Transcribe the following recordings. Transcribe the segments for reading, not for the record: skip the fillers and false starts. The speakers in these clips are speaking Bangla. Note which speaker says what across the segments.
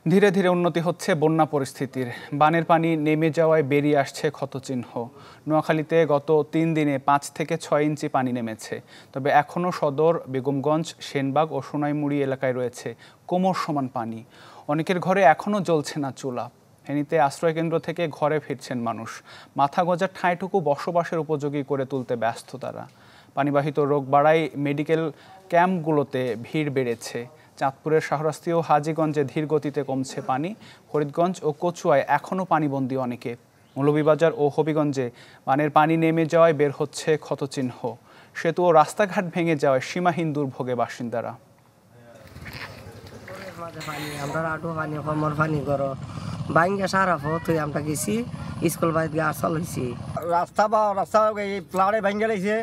Speaker 1: ধীরে ধীরে উন্নতি হচ্ছে বন্যা পরিস্থিতির। বানের পানি নেমে যাওয়ায় বেরিয়ে আসছে ক্ষতচিহ্ন। নোয়াখালীতে গত ৩ দিনে ৫ থেকে ৬ ইঞ্চি পানি নেমেছে। তবে এখনও সদর, বেগমগঞ্জ, সেনবাগ ও সোনাইমুড়ি এলাকায় রয়েছে কোমর সমান পানি। অনেকের ঘরে এখনও জ্বলছে না চুলা। ফেনীতে আশ্রয়কেন্দ্র থেকে ঘরে ফিরছেন মানুষ। মাথা গোঁজার ঠাঁইটুকু বসবাসের উপযোগী করে তুলতে ব্যস্ত তারা। পানিবাহিত রোগ বাড়ায় মেডিকেল ক্যাম্পগুলোতে ভিড় বেড়েছে। চাঁদপুরের শাহরাস্তি ও হাজীগঞ্জে ধীর গতিতে কমছে পানি। ফরিদগঞ্জ ও কচুয়ায় এখনও পানিবন্দী অনেকে। মৌলভীবাজার ও হবিগঞ্জে বানের পানি নেমে যাওয়ায় বের হচ্ছে ক্ষতচিহ্ন। সেতু ও রাস্তাঘাট ভেঙে যাওয়ায় সীমাহীন দুর্ভোগে বাসিন্দারা।
Speaker 2: আমরা আটু পানি কমর পানি করো বাইঙ্গা সারা তুই আমরা গেছি স্কুল বাড়ি দিয়ে আসল হয়েছি
Speaker 3: রাস্তা এই প্লাড়ে ভেঙে গেছে।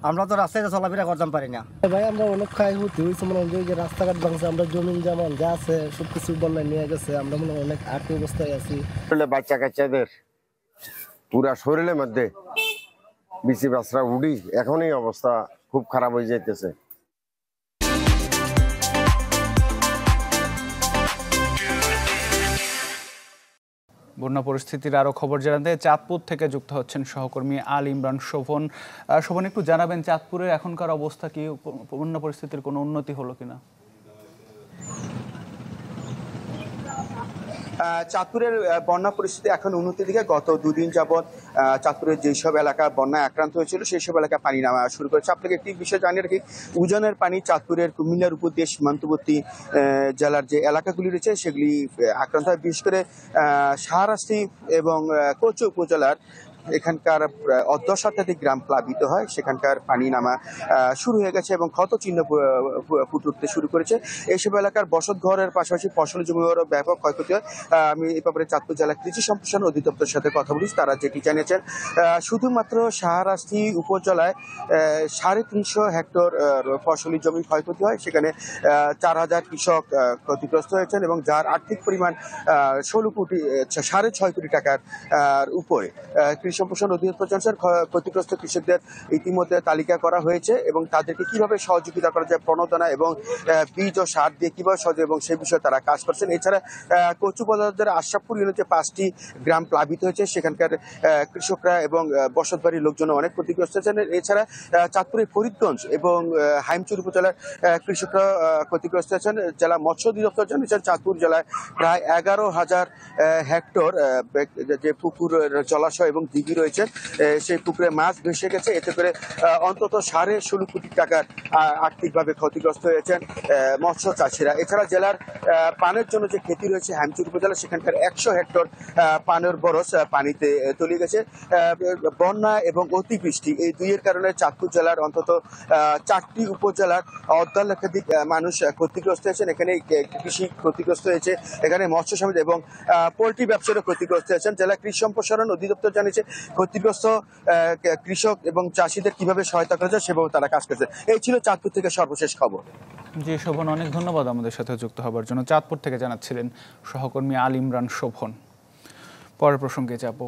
Speaker 3: আমরা তো রাস্তায় চলাফেরা করতে পারি না
Speaker 4: ভাই। আমরা অনেক খাই হতে হয়েছে, মনে হয় যে রাস্তাঘাট ভাঙছে, আমরা জমিন জামান যা আছে সবকিছু বন্যায় নিয়ে গেছে। আমরা মনে হয় অনেক আটকে অবস্থায় আছি।
Speaker 5: বাচ্চা কাচ্চাদের পুরা শরীরের মধ্যে বিচি বাসরা উড়ি, এখনই অবস্থা খুব খারাপ হয়ে যাইতেছে।
Speaker 1: বন্যা পরিস্থিতির আরও খবর জানাতে চাঁদপুর থেকে যুক্ত হচ্ছেন সহকর্মী আল ইমরান শোভন। শোভন, একটু জানাবেন চাঁদপুরের এখনকার অবস্থা কি? বন্যা পরিস্থিতির কোনো উন্নতি হলো কিনা?
Speaker 6: চাঁদপুরের বন্যা পরিস্থিতি এখন উন্নতির দিকে। গত দুদিন যাবৎ চাঁদপুরের যেসব এলাকা বন্যায় আক্রান্ত হয়েছিল সেই সব এলাকায় পানি নামা শুরু করেছে। আপনাকে একটি বিষয় জানিয়ে রাখি, উজানের পানি চাঁদপুরের কুমিল্লার উপর দিয়ে সীমান্তবর্তী জেলার যে এলাকাগুলি রয়েছে সেগুলি আক্রান্ত হয়। বিশেষ করে শাহরাস্তি এবং কচু উপজেলার এখানকার 10 গ্রাম প্লাবিত হয়। সেখানকার পানি নামা শুরু হয়ে গেছে এবং ক্ষত চিহ্ন ফুটে উঠতে শুরু করেছে। এইসব এলাকার বসত ঘরের পাশাপাশি ফসল জমিরও ব্যাপক ক্ষয়ক্ষতি হয়। আমি এই ব্যাপারে চাঁদপুর জেলা কৃষি সম্প্রসারণ অধিদপ্তরের সাথে কথা বলি। তারা যেটি জানিয়েছেন, শুধুমাত্র শাহরাস্তি উপজেলায় 350 হেক্টর ফসলি জমি ক্ষয়ক্ষতি হয়। সেখানে 4000 কৃষক ক্ষতিগ্রস্ত হয়েছেন এবং যার আর্থিক পরিমাণ 6.5 কোটি টাকার উপরে। সম্প্রসারণ অধিদপ্তর জানিয়েছেন ক্ষতিগ্রস্ত কৃষকদের ইতিমধ্যে তালিকা করা হয়েছে এবং তাদেরকে কিভাবে সহযোগিতা করা যায়, প্রণোদনা এবং বীজ ও সার দিয়ে কিভাবে সহযোগ, এবং সেই বিষয়ে তারা কাজ করছেন। এছাড়া কচু বাজারের আশরাফপুর ইউনিটে 5টি গ্রাম প্লাবিত হয়েছে। সেখানকার কৃষকরা এবং বসতবাড়ির লোকজন অনেক ক্ষতিগ্রস্ত হয়েছেন। এছাড়া চাঁদপুরের ফরিদগঞ্জ এবং হাইমচুর উপজেলার কৃষকরা ক্ষতিগ্রস্ত হয়েছেন। জেলা মৎস্য অধিদপ্তর জানিয়েছেন একটি জেলায় প্রায় 11,000 হেক্টর যে পুকুর, জলাশয় এবং দিঘি রয়েছে সেই পুকুরে মাছ ভেসে গেছে। এতে করে অন্তত 16.5 কোটি টাকার আর্থিকভাবে ক্ষতিগ্রস্ত হয়েছেন মৎস্য চাষিরা। এছাড়া জেলার পানের জন্য যে ক্ষতি রয়েছে হাইমচুর উপজেলা, সেখানকার 100 হেক্টর পানের বরস পানিতে তলিয়ে গেছে। বন্যা এবং অতিবৃষ্টি এই দুইয়ের কারণে চাঁদপুর জেলার অন্তত 4টি উপজেলার অর্ধলক্ষাধিক মানুষ ক্ষতিগ্রস্ত হয়েছেন। এখানে কৃষি ক্ষতিগ্রস্ত হয়েছে, এখানে মৎস্য সমিতি এবং পোল্ট্রি ব্যবসায়ীরা ক্ষতিগ্রস্ত হয়েছেন। জেলা কৃষি সম্প্রসারণ অধিদপ্তর জানিয়েছে ক্ষতিগ্রস্ত কৃষক এবং চাষিদের কিভাবে সহায়তা করা যায় সেভাবে তারা কাজ করছে। এই ছিল চাঁদপুর থেকে সর্বশেষ খবর।
Speaker 1: জি শোভন, অনেক ধন্যবাদ আমাদের সাথে যুক্ত হবার জন্য। চাঁদপুর থেকে জানাচ্ছিলেন সহকর্মী আল ইমরান শোভন। পরের প্রসঙ্গে যাব।